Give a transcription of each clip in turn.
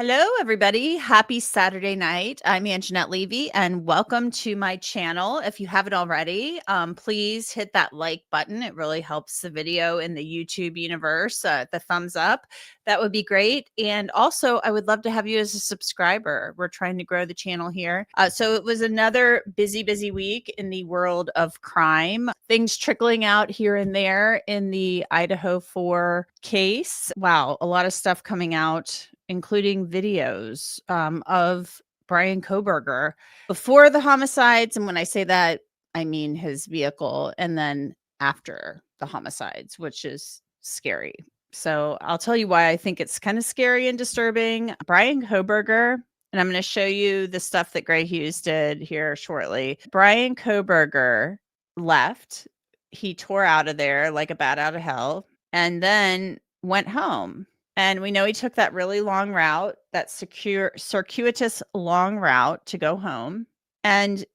Hello, everybody. Happy Saturday night. I'm Anjanette Levy, and welcome to my channel. If you haven't already, please hit that like button. It really helps the video in the YouTube universe. The thumbs up, that would be great. And also, I would love to have you as a subscriber. We're trying to grow the channel here. So it was another busy week in the world of crime. Things trickling out here and there in the Idaho 4 case. Wow, a lot of stuff coming out, including videos of Bryan Kohberger before the homicides. And when I say that, I mean his vehicle, and then after the homicides, which is scary. So I'll tell you why I think it's kind of scary and disturbing. Bryan Kohberger, and I'm going to show you the stuff that Gray Hughes did here shortly. Bryan Kohberger left. He tore out of there like a bat out of hell, and then went home. And we know he took that really long route, that circuitous long route to go home. And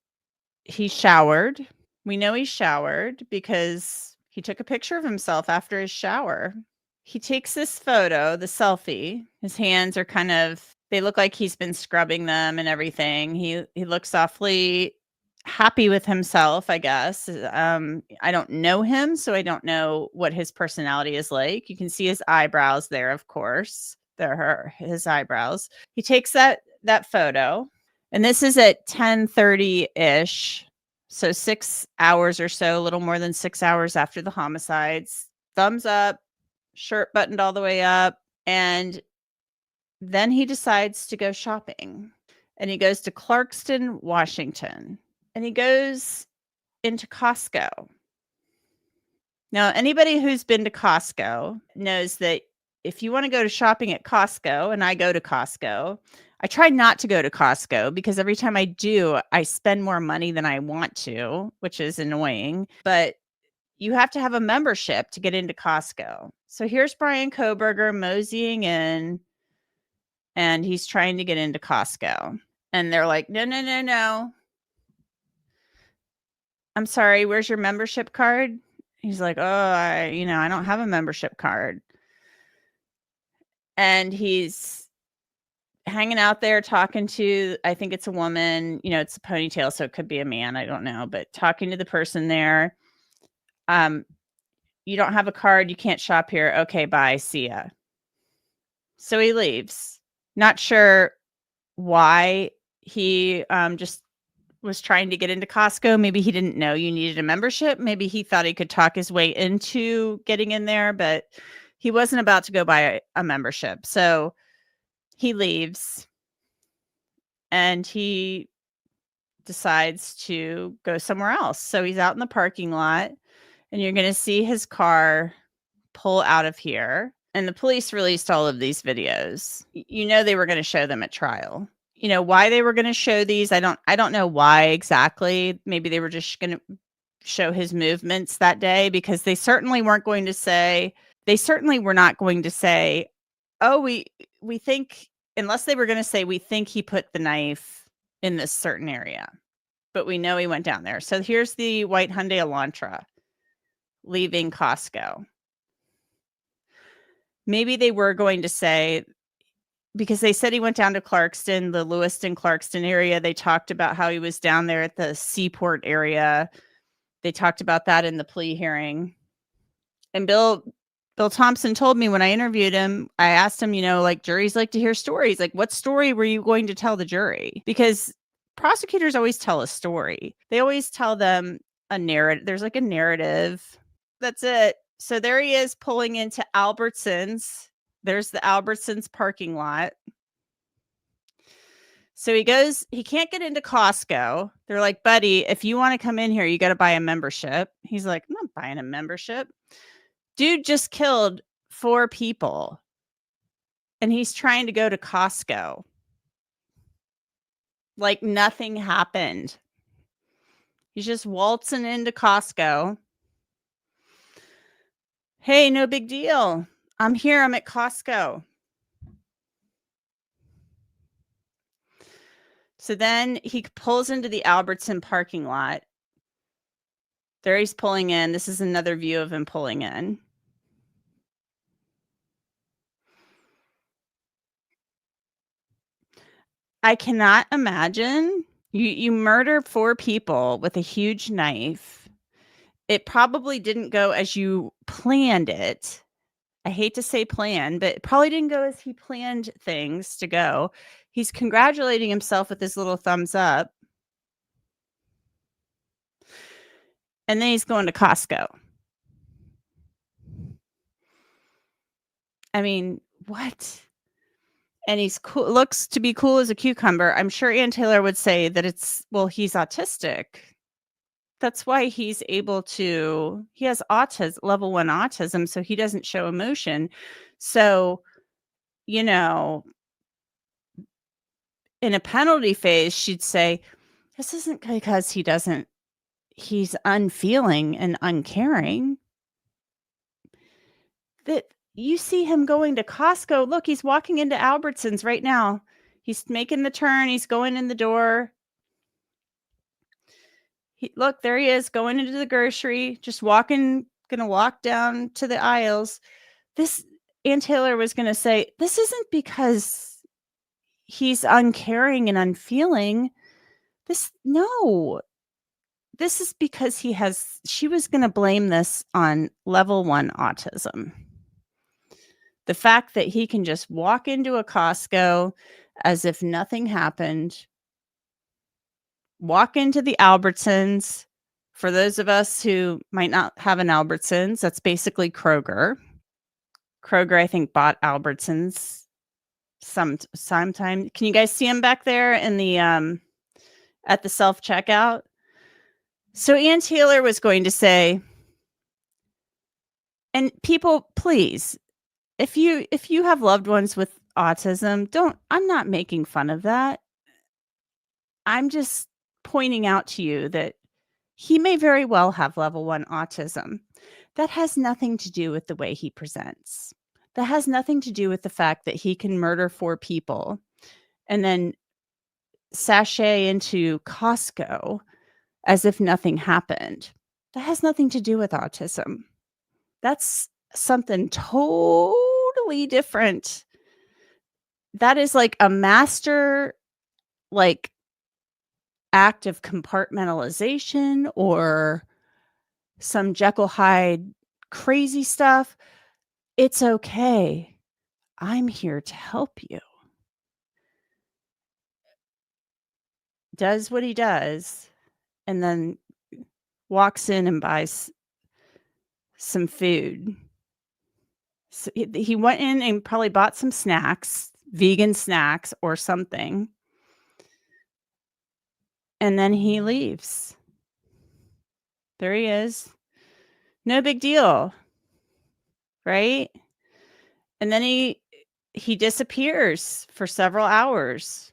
he showered. We know he showered because he took a picture of himself after his shower. He takes this photo, the selfie. His hands are they look like he's been scrubbing them and everything. He looks awfully happy with himself, I guess. I don't know him, so I don't know what his personality is like. You can see his eyebrows there, of course. There are his eyebrows. He takes that photo, and this is at 10:30-ish. So 6 hours or so, a little more than 6 hours after the homicides. Thumbs up, shirt buttoned all the way up, and then he decides to go shopping. And he goes to Clarkston, Washington. And he goes into Costco. Now, anybody who's been to Costco knows that if you want to go to shopping at Costco, and I go to Costco, I try not to go to Costco because every time I do, I spend more money than I want to, which is annoying. But you have to have a membership to get into Costco. So here's Bryan Kohberger moseying in, and he's trying to get into Costco. And they're like, no. I'm sorry, where's your membership card? He's like, oh, I don't have a membership card. And he's hanging out there talking to, I think it's a woman, it's a ponytail, so it could be a man, I don't know, but talking to the person there. You don't have a card, you can't shop here. Okay, bye, see ya. So he leaves. Not sure why he just was trying to get into Costco. Maybe he didn't know you needed a membership. Maybe he thought he could talk his way into getting in there, but he wasn't about to go buy a membership. So he leaves and he decides to go somewhere else. So he's out in the parking lot, and you're going to see his car pull out of here. And the police released all of these videos. They were going to show them at trial. Why they were going to show these, I don't know why exactly. Maybe they were just going to show his movements that day, because they certainly were not going to say, oh, we think, unless they were going to say, we think he put the knife in this certain area, but we know he went down there. So here's the white Hyundai Elantra leaving Costco. Maybe they were going to say, because they said he went down to Clarkston, the Lewiston-Clarkston area. They talked about how he was down there at the seaport area. They talked about that in the plea hearing. And Bill Thompson told me when I interviewed him, I asked him, juries like to hear stories. Like, what story were you going to tell the jury? Because prosecutors always tell a story. They always tell them a narrative. There's like a narrative. That's it. So there he is pulling into Albertsons. There's the Albertsons parking lot. So he can't get into Costco. They're like, buddy, if you want to come in here, you got to buy a membership. He's like, I'm not buying a membership. Dude just killed 4 people, and he's trying to go to Costco. Like nothing happened. He's just waltzing into Costco. Hey, no big deal. I'm here. I'm at Costco. So then he pulls into the Albertson parking lot. There he's pulling in. This is another view of him pulling in. I cannot imagine you murder 4 people with a huge knife. It probably didn't go as you planned it. I hate to say plan, but it probably didn't go as he planned things to go. He's congratulating himself with his little thumbs up. And then he's going to Costco. I mean, what? And he's cool, looks to be cool as a cucumber. I'm sure Ann Taylor would say that he's autistic. That's why he's able to, he has autism, level 1 autism, so he doesn't show emotion. So, in a penalty phase, she'd say, this isn't because he's unfeeling and uncaring. That you see him going to Costco. Look, he's walking into Albertsons right now. He's making the turn. He's going in the door. Look, there he is going into the grocery, just going to walk down to the aisles. Ann Taylor was going to say, this isn't because he's uncaring and unfeeling. No, this is because she was going to blame this on level 1 autism. The fact that he can just walk into a Costco as if nothing happened, walk into the Albertsons. For those of us who might not have an Albertsons, that's basically Kroger. Kroger, I think, bought Albertsons sometime. Can you guys see him back there in the at the self-checkout? So Ann Taylor was going to say, and people, please, if you have loved ones with autism, I'm not making fun of that. I'm just pointing out to you that he may very well have level 1 autism. That has nothing to do with the way he presents. That has nothing to do with the fact that he can murder 4 people and then sashay into Costco as if nothing happened. That has nothing to do with autism. That's something totally different. That is like a master, act of compartmentalization or some Jekyll Hyde crazy stuff. It's okay. I'm here to help you. Does what he does and then walks in and buys some food. So he went in and probably bought some snacks, vegan snacks or something. And then he leaves. There he is. No big deal. Right? And then he disappears for several hours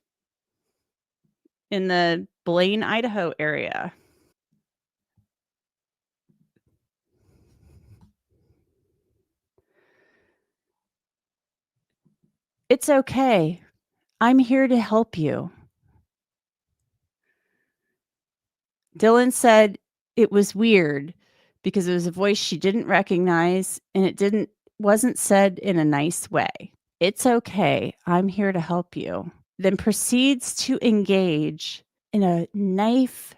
in the Blaine, Idaho area. It's okay. I'm here to help you. Dylan said it was weird because it was a voice she didn't recognize and it wasn't said in a nice way. It's okay. I'm here to help you. Then proceeds to engage in a knife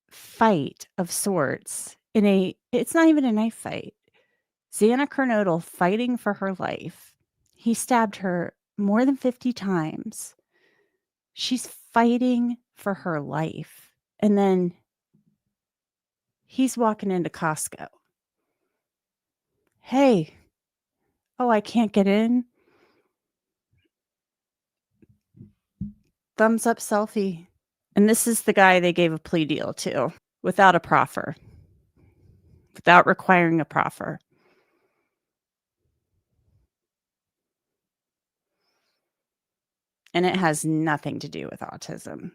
fight of sorts. It's not even a knife fight. Xana Kernodle fighting for her life. He stabbed her more than 50 times. She's fighting for her life. And then he's walking into Costco. Hey, I can't get in. Thumbs up selfie. And this is the guy they gave a plea deal to without a proffer, without requiring a proffer. And it has nothing to do with autism.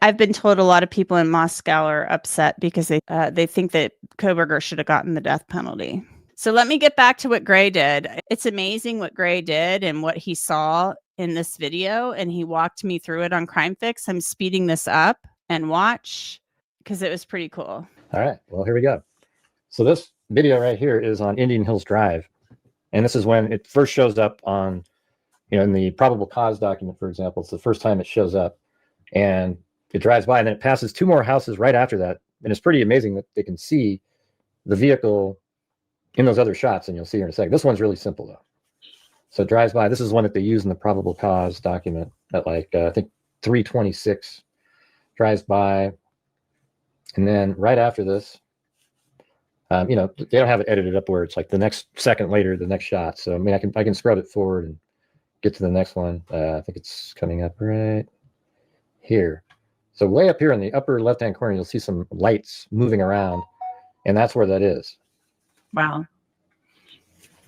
I've been told a lot of people in Moscow are upset because they think that Kohberger should have gotten the death penalty. So let me get back to what Gray did. It's amazing what Gray did and what he saw in this video, and he walked me through it on Crime Fix. I'm speeding this up and watch because it was pretty cool. All right, well, here we go. So this video right here is on Indian Hills Drive. And this is when it first shows up on, in the probable cause document, for example. It's the first time it shows up, and it drives by, and then it passes 2 more houses right after that. And it's pretty amazing that they can see the vehicle in those other shots, and you'll see here in a second. This one's really simple, though. So it drives by. This is one that they use in the probable cause document at like, I think 3:26, drives by. And then right after this, they don't have it edited up where it's like the next second later, the next shot. So, I mean, I can scrub it forward and get to the next one. I think it's coming up right here. So way up here in the upper left-hand corner, you'll see some lights moving around, and that's where that is. Wow.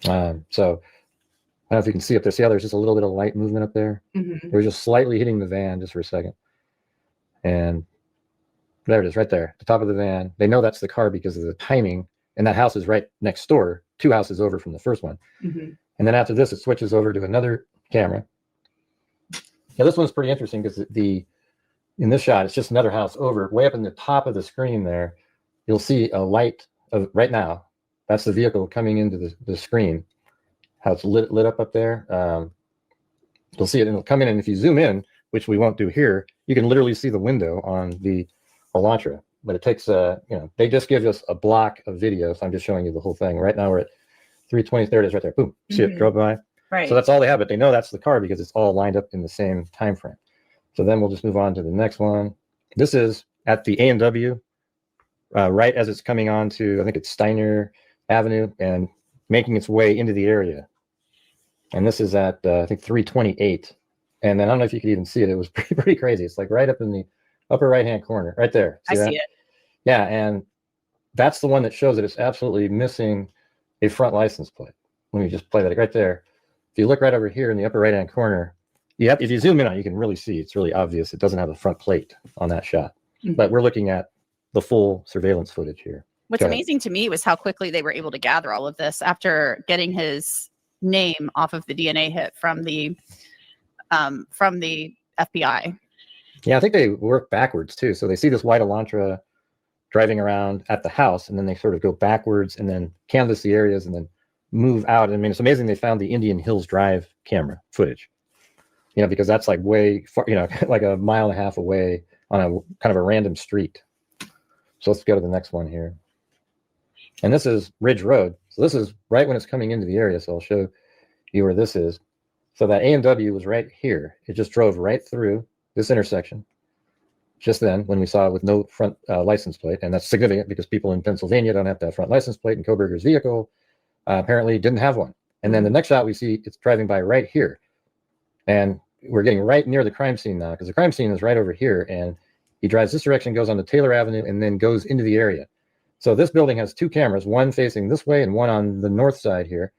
So I don't know if you can see up there. See how there's just a little bit of light movement up there? Mm-hmm. It was just slightly hitting the van just for a second. And there it is right there, the top of the van. They know that's the car because of the timing, and that house is right next door, 2 houses over from the first one. Mm-hmm. And then after this, it switches over to another camera. Now this one's pretty interesting because in this shot, it's just another house over. Way up in the top of the screen there, you'll see a light of right now. That's the vehicle coming into the screen. How it's lit up there. You'll see it, and it'll come in, and if you zoom in, which we won't do here, you can literally see the window on the Elantra. But it takes, they just give us a block of video, so I'm just showing you the whole thing. Right now we're at 3:20. There it is right there. Boom. See it drove by? Right. So that's all they have, but they know that's the car because it's all lined up in the same time frame. So then we'll just move on to the next one. This is at the A&W, right as it's coming on to, I think it's Steiner Avenue, and making its way into the area. And this is at, I think, 3:28. And then I don't know if you could even see it. It was pretty crazy. It's like right up in the upper right-hand corner, right there. I see it. Yeah, and that's the one that shows that it's absolutely missing a front license plate. Let me just play that right there. If you look right over here in the upper right-hand corner, if you zoom in on it, you can really see it's really obvious. It doesn't have a front plate on that shot. Mm-hmm. But we're looking at the full surveillance footage here. What's amazing to me was how quickly they were able to gather all of this after getting his name off of the DNA hit from the FBI. Yeah, I think they work backwards too. So they see this white Elantra driving around at the house, and then they sort of go backwards and then canvass the areas and then move out. I mean, it's amazing they found the Indian Hills Drive camera footage, because that's like way far, like a mile and a half away on a kind of a random street. So let's go to the next one here. And this is Ridge Road. So this is right when it's coming into the area. So I'll show you where this is. So that A&W was right here. It just drove right through this intersection just then when we saw it with no front license plate. And that's significant because people in Pennsylvania don't have to have front license plate, and Kohberger's vehicle apparently didn't have one. And then the next shot we see it's driving by right here. And we're getting right near the crime scene now because the crime scene is right over here. And he drives this direction, goes on to Taylor Avenue, and then goes into the area. So this building has 2 cameras, one facing this way and one on the north side here.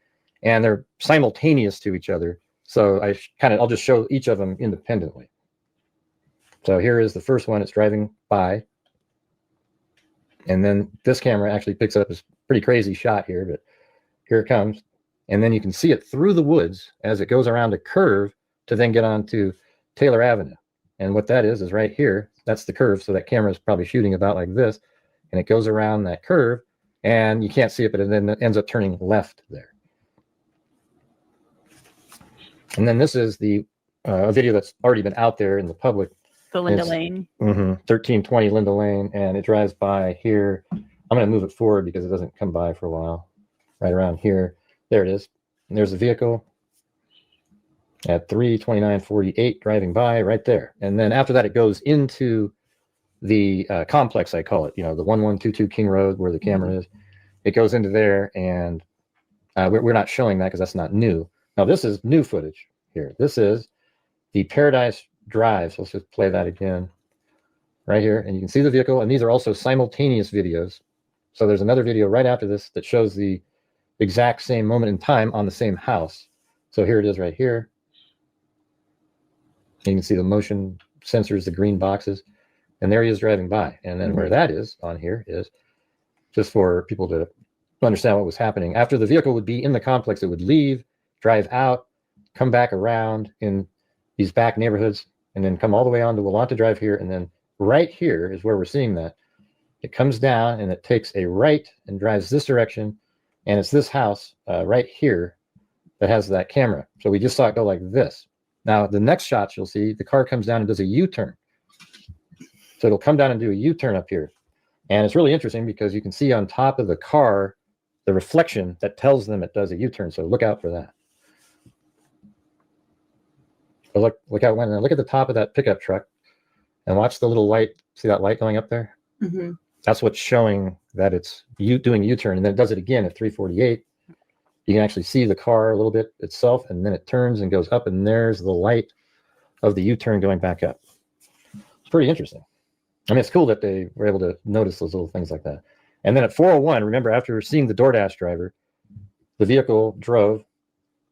And they're simultaneous to each other. So I'll just show each of them independently. So here is the first one. It's driving by. And then this camera actually picks up this pretty crazy shot here, but here it comes. And then you can see it through the woods as it goes around a curve to then get onto Taylor Avenue. And what that is right here. That's the curve. So that camera is probably shooting about like this. And it goes around that curve, and you can't see it, but it then ends up turning left there. And then this is a video that's already been out there in the public. The Linda Lane. 1320 Linda Lane, and it drives by here. I'm going to move it forward because it doesn't come by for a while. Right around here. There it is. And there's the vehicle at 3:29:48 driving by right there. And then after that, it goes into the complex, I call it, the 1122 King Road where the camera is. It goes into there, and we're not showing that because that's not new. Now, this is new footage here. This is the Paradise Drive. So let's just play that again right here. And you can see the vehicle, and these are also simultaneous videos. So there's another video right after this that shows the exact same moment in time on the same house. So here it is right here. You can see the motion sensors, the green boxes. And there he is driving by. And then where that is on here is just for people to understand what was happening. After the vehicle would be in the complex, it would leave, drive out, come back around in these back neighborhoods, and then come all the way on to Willanta Drive here. And then right here is where we're seeing that. It comes down and it takes a right and drives this direction. And it's this house right here that has that camera. So we just saw it go like this. Now, the next shots you'll see, the car comes down and does a U-turn. So it'll come down and do a U-turn up here. And it's really interesting because you can see on top of the car the reflection that tells them it does a U-turn. So look out for that. But look out when, look at the top of that pickup truck and watch the little light. See that light going up there? Mm-hmm. That's what's showing that it's doing U-turn. And then it does it again at 348. You can actually see the car a little bit itself, and then it turns and goes up, and there's the light of the U-turn going back up. It's pretty interesting. I mean, it's cool that they were able to notice those little things like that. And then at 401, remember, after seeing the DoorDash driver, the vehicle drove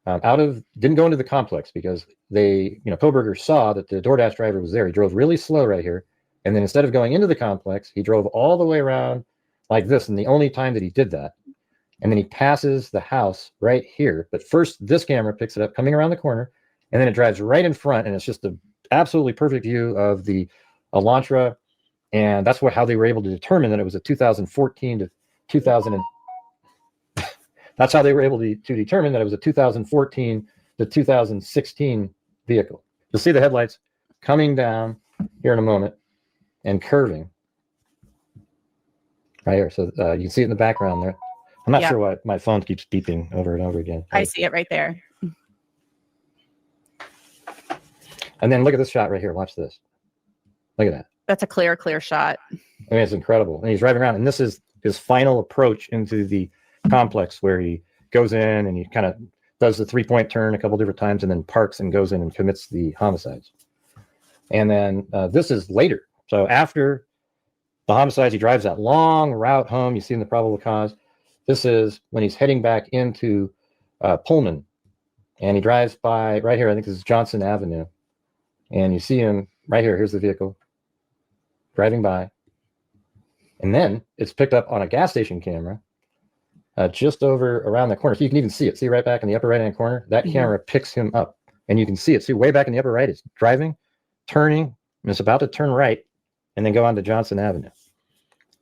didn't go into the complex because Kohberger saw that the DoorDash driver was there. He drove really slow right here. And then instead of going into the complex, he drove all the way around like this. And the only time that he did that, and then he passes the house right here. But first, this camera picks it up coming around the corner, and then it drives right in front, and it's just an absolutely perfect view of the Elantra. And that's how they were able to determine that it was a 2014 to 2000. That's how they were able to determine that it was a 2014 to 2016 vehicle. You'll see the headlights coming down here in a moment and curving right here. So you can see it in the background there. I'm not sure why my phone keeps beeping over and over again. I see it right there. And then look at this shot right here. Watch this. Look at that. That's a clear shot. I mean, it's incredible. And he's driving around, and this is his final approach into the complex, where he goes in and he kind of does the 3-point turn a couple different times and then parks and goes in and commits the homicides. And then this is later. So after the homicides, he drives that long route home. You see in the probable cause. This is when he's heading back into Pullman, and he drives by right here. I think this is Johnson Avenue, and you see him right here. Here's the vehicle driving by, and then it's picked up on a gas station camera just over around the corner. So you can even see it. See right back in the upper right-hand corner? That camera picks him up, and you can see it. See way back in the upper right, it's driving, turning, and it's about to turn right, and then go on to Johnson Avenue.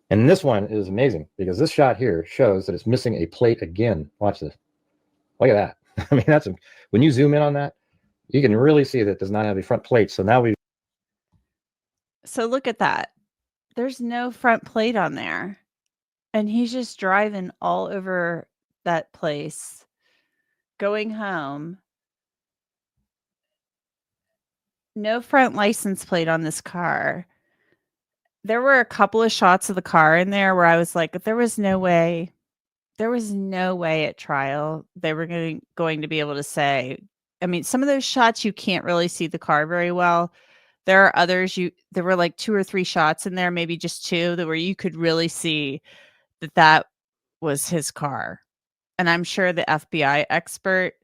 And this one is amazing because this shot here shows that it's missing a plate again. Watch this. Look at that. I mean, when you zoom in on that, you can really see that it does not have a front plate. So now So look at that. There's no front plate on there. And he's just driving all over that place, going home. No front license plate on this car. There were a couple of shots of the car in there where I was like, there was no way at trial they were going to be able to say. I mean, some of those shots you can't really see the car very well. There are others there were like 2 or 3 shots in there, maybe just 2, where you could really see that was his car. And I'm sure the FBI expert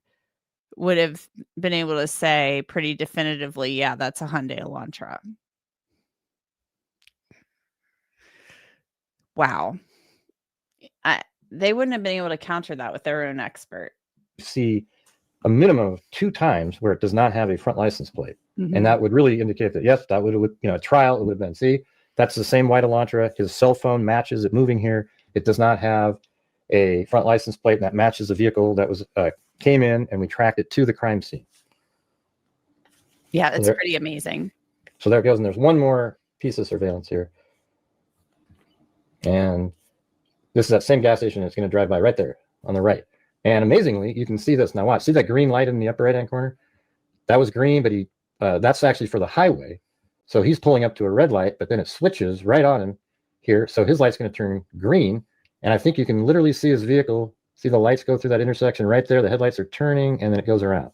would have been able to say pretty definitively, yeah, that's a Hyundai Elantra. Wow. They wouldn't have been able to counter that with their own expert. See a minimum of 2 times where it does not have a front license plate. And that would really indicate that, yes, that would, a trial, it would have been, see, that's the same white Elantra. His cell phone matches it moving here. It does not have a front license plate, and that matches the vehicle that was came in, and we tracked it to the crime scene. Yeah, it's pretty amazing. So there it goes. And there's one more piece of surveillance here. And this is that same gas station. It's going to drive by right there on the right. And amazingly, you can see this. Now watch. See that green light in the upper right-hand corner? That was green, but that's actually for the highway. So he's pulling up to a red light, but then it switches right on him here. So his light's going to turn green. And I think you can literally see his vehicle. See the lights go through that intersection right there. The headlights are turning, and then it goes around.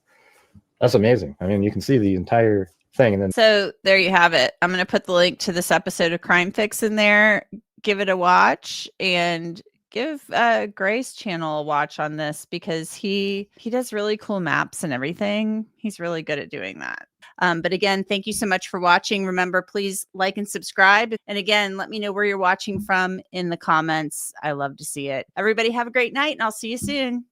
That's amazing. I mean, you can see the entire thing. And then so there you have it. I'm going to put the link to this episode of Crime Fix in there. Give it a watch, and give Gray's channel a watch on this, because he does really cool maps and everything. He's really good at doing that. But again, thank you so much for watching. Remember, please like and subscribe. And again, let me know where you're watching from in the comments. I love to see it. Everybody have a great night, and I'll see you soon.